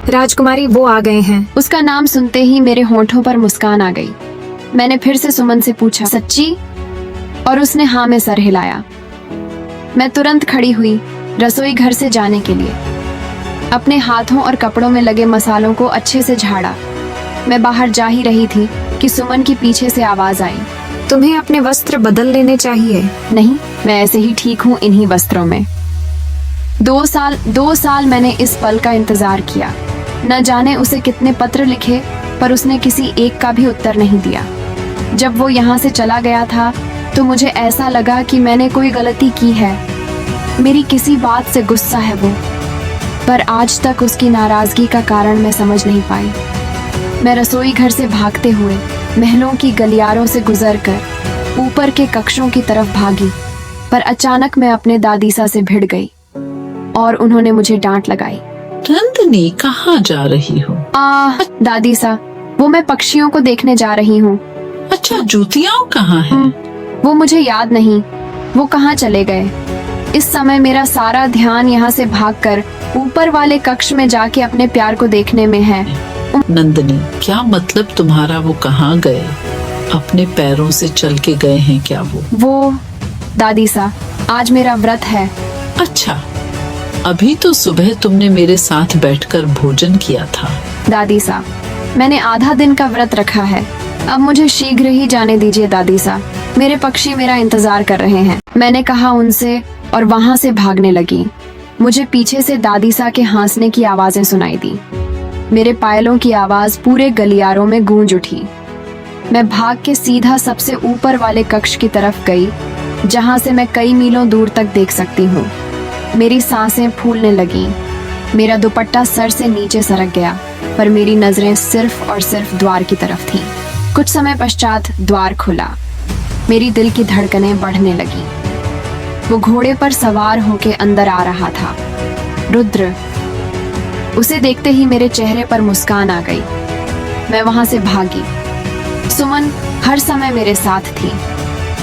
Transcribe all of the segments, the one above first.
राजकुमारी, वो आ गए हैं। उसका नाम सुनते ही मेरे होंठों पर मुस्कान आ गई। मैंने फिर से सुमन से पूछा, सच्ची? और उसने हाँ में सर हिलाया। मैं तुरंत खड़ी हुई रसोई घर से जाने के लिए। अपने हाथों और कपड़ों में लगे मसालों को अच्छे से झाड़ा। मैं बाहर जा ही रही थी कि सुमन की पीछे से आवाज आई, तुम्हें अपने वस्त्र बदल लेने चाहिए। नहीं, मैं ऐसे ही ठीक हूँ इन्हीं वस्त्रों में। 2 साल मैंने इस पल का इंतजार किया। न जाने उसे कितने पत्र लिखे, पर उसने किसी एक का भी उत्तर नहीं दिया। जब वो यहाँ से चला गया था तो मुझे ऐसा लगा कि मैंने कोई गलती की है। मेरी किसी बात से गुस्सा है वो, पर आज तक उसकी नाराजगी का कारण मैं समझ नहीं पाई। मैं रसोई घर से भागते हुए महलों की गलियारों से गुजरकर ऊपर के कक्षों की तरफ भागी, पर अचानक मैं अपने दादीसा से भिड़ गई और उन्होंने मुझे डांट लगाई। नंदिनी, कहाँ जा रही हो? दादीसा, वो मैं पक्षियों को देखने जा रही हूँ। अच्छा, जूतियाँ कहाँ हैं? वो मुझे याद नहीं, वो कहाँ चले गए। इस समय मेरा सारा ध्यान यहाँ से भागकर ऊपर वाले कक्ष में जाके अपने प्यार को देखने में है। नंदिनी, क्या मतलब तुम्हारा? वो कहाँ गए? अपने पैरों से चल के गए हैं क्या वो? दादीसा, आज मेरा व्रत है। अच्छा, अभी तो सुबह तुमने मेरे साथ बैठकर भोजन किया था। दादीसा, मैंने आधा दिन का व्रत रखा है। अब मुझे शीघ्र ही जाने दीजिए दादीसा, मेरे पक्षी मेरा इंतजार कर रहे हैं। मैंने कहा उनसे और वहाँ से भागने लगी। मुझे पीछे से दादीसा के हंसने की आवाजें सुनाई दी। मेरे पायलों की आवाज पूरे गलियारों में गूंज उठी। मैं भाग के सीधा सबसे ऊपर वाले कक्ष की तरफ गई, जहाँ से मैं कई मीलों दूर तक देख सकती हूँ। मेरी सांसें फूलने लगीं। मेरा दुपट्टा सर से नीचे सरक गया, पर मेरी नजरें सिर्फ और सिर्फ द्वार की तरफ थीं। कुछ समय पश्चात द्वार खुला। मेरी दिल की धड़कनें बढ़ने लगी। वो घोड़े पर सवार होके अंदर आ रहा था। रुद्र। उसे देखते ही मेरे चेहरे पर मुस्कान आ गई। मैं वहां से भागी। सुमन हर समय मेरे साथ थी।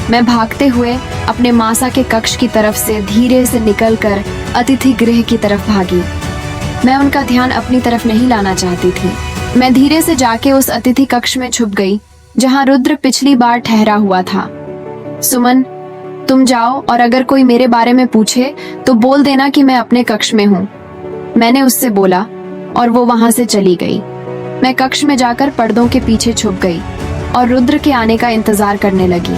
मैं भागते हुए अपने मासा के कक्ष की तरफ से धीरे से निकलकर अतिथि गृह की तरफ भागी। मैं उनका ध्यान अपनी तरफ नहीं लाना चाहती थी। मैं धीरे से जाके उस अतिथि कक्ष में छुप गई, जहां रुद्र पिछली बार ठहरा हुआ था। सुमन, तुम जाओ और अगर कोई मेरे बारे में पूछे तो बोल देना कि मैं अपने कक्ष में हूँ, मैंने उससे बोला और वो वहां से चली गई। मैं कक्ष में जाकर पर्दों के पीछे छुप गई और रुद्र के आने का इंतजार करने लगी।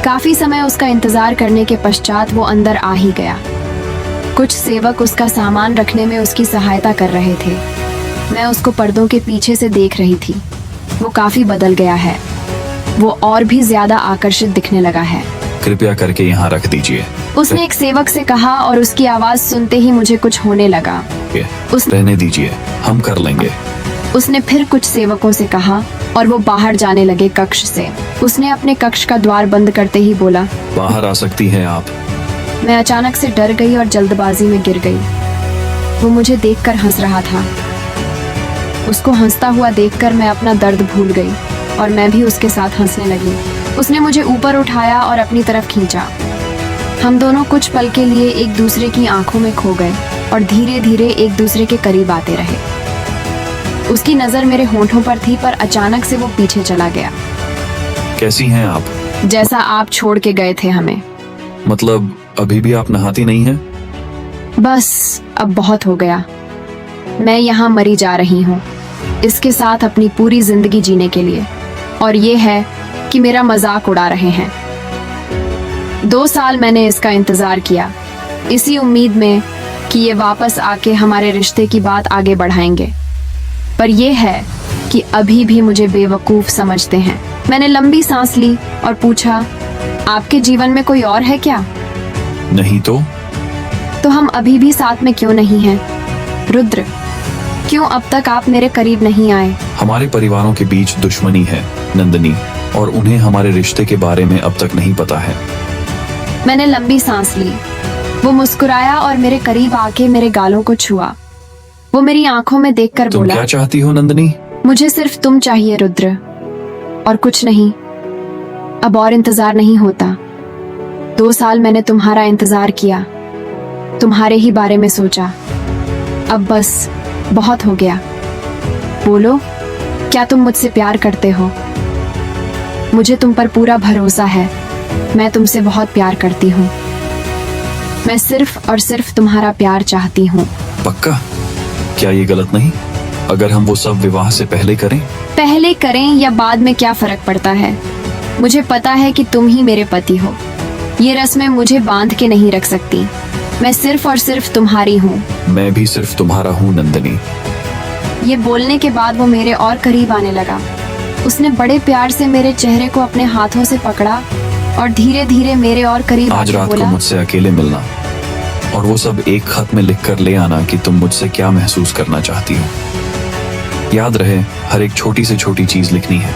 काफी समय उसका इंतजार करने के पश्चात वो अंदर आ ही गया। कुछ सेवक उसका सामान रखने में उसकी सहायता कर रहे थे। मैं उसको पर्दों के पीछे से देख रही थी। वो काफी बदल गया है। वो और भी ज्यादा आकर्षित दिखने लगा है। कृपया करके यहाँ रख दीजिए, उसने एक सेवक से कहा और उसकी आवाज सुनते ही मुझे कुछ होने लगा। रहने दीजिए, हम कर लेंगे। उसने फिर कुछ सेवकों से कहा और वो बाहर जाने लगे कक्ष से। उसने अपने कक्ष का द्वार बंद करते ही बोला, बाहर आ सकती हैं आप। मैं अचानक से डर गई और जल्दबाजी में गिर गई। वो मुझे देखकर हंस रहा था। उसको हंसता हुआ देखकर मैं अपना दर्द भूल गई और मैं भी उसके साथ हंसने लगी। उसने मुझे ऊपर उठाया और अपनी तरफ खींचा। हम दोनों कुछ पल के लिए एक दूसरे की आंखों में खो गए और धीरे धीरे एक दूसरे के करीब आते रहे। उसकी नजर मेरे होंठों पर थी, पर अचानक से वो पीछे चला गया। कैसी हैं आप? जैसा आप छोड़ के गए थे हमें। मतलब अभी भी आप नहाती नहीं हैं? बस अब बहुत हो गया। मैं यहाँ मरी जा रही हूँ, इसके साथ अपनी पूरी जिंदगी जीने के लिए, और ये है कि मेरा मजाक उड़ा रहे हैं। 2 साल मैंने इसका इंतजार किया, इसी उम्मीद में कि ये वापस आके हमारे रिश्ते की बात आगे बढ़ाएंगे, पर यह है कि अभी भी मुझे बेवकूफ समझते हैं। मैंने लंबी सांस ली और पूछा, आपके जीवन में कोई और है क्या? नहीं तो हम अभी भी साथ में क्यों नहीं हैं? रुद्र, क्यों अब तक आप मेरे करीब नहीं आए? हमारे परिवारों के बीच दुश्मनी है नंदिनी, और उन्हें हमारे रिश्ते के बारे में अब तक नहीं पता है। मैंने लंबी सांस ली। वो मुस्कुराया और मेरे करीब आके मेरे गालों को छुआ। वो मेरी आंखों में देखकर तुम बोला, क्या चाहती हो नंदिनी? मुझे सिर्फ तुम चाहिए रुद्र, और कुछ नहीं। अब और इंतजार नहीं होता। 2 साल मैंने तुम्हारा इंतजार किया, तुम्हारे ही बारे में सोचा। अब बस बहुत हो गया। बोलो, क्या तुम मुझसे प्यार करते हो? मुझे तुम पर पूरा भरोसा है। मैं तुमसे बहुत प्यार करती हूँ। मैं सिर्फ और सिर्फ तुम्हारा प्यार चाहती हूँ। पक्का? क्या ये गलत नहीं अगर हम वो सब विवाह से पहले करें? पहले करें या बाद में क्या फर्क पड़ता है? मुझे पता है कि तुम ही मेरे पति हो। ये रस्में मुझे बांध के नहीं रख सकती। मैं सिर्फ और सिर्फ तुम्हारी हूँ। मैं भी सिर्फ तुम्हारा हूँ नंदिनी। ये बोलने के बाद वो मेरे और करीब आने लगा। उसने बड़े प्यार से मेरे चेहरे को अपने हाथों से पकड़ा और धीरे धीरे मेरे और करीब आज आके रात को बोला, मुझसे अकेले मिलना और वो सब एक खत में लिख कर ले आना कि तुम मुझसे क्या महसूस करना चाहती हो। याद रहे, हर एक छोटी से छोटी चीज लिखनी है,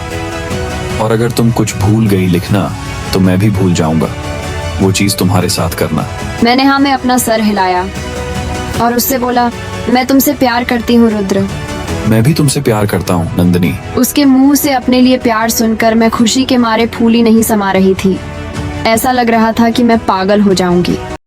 और अगर तुम कुछ भूल गई लिखना तो मैं भी भूल जाऊंगा वो चीज तुम्हारे साथ करना। मैंने हाँ में अपना सर हिलाया और उससे बोला, मैं तुमसे प्यार करती हूँ रुद्र। मैं भी तुमसे प्यार करता हूँ नंदिनी। उसके मुंह से अपने लिए प्यार सुनकर मैं खुशी के मारे फूली नहीं समा रही थी। ऐसा लग रहा था कि मैं पागल हो जाऊंगी।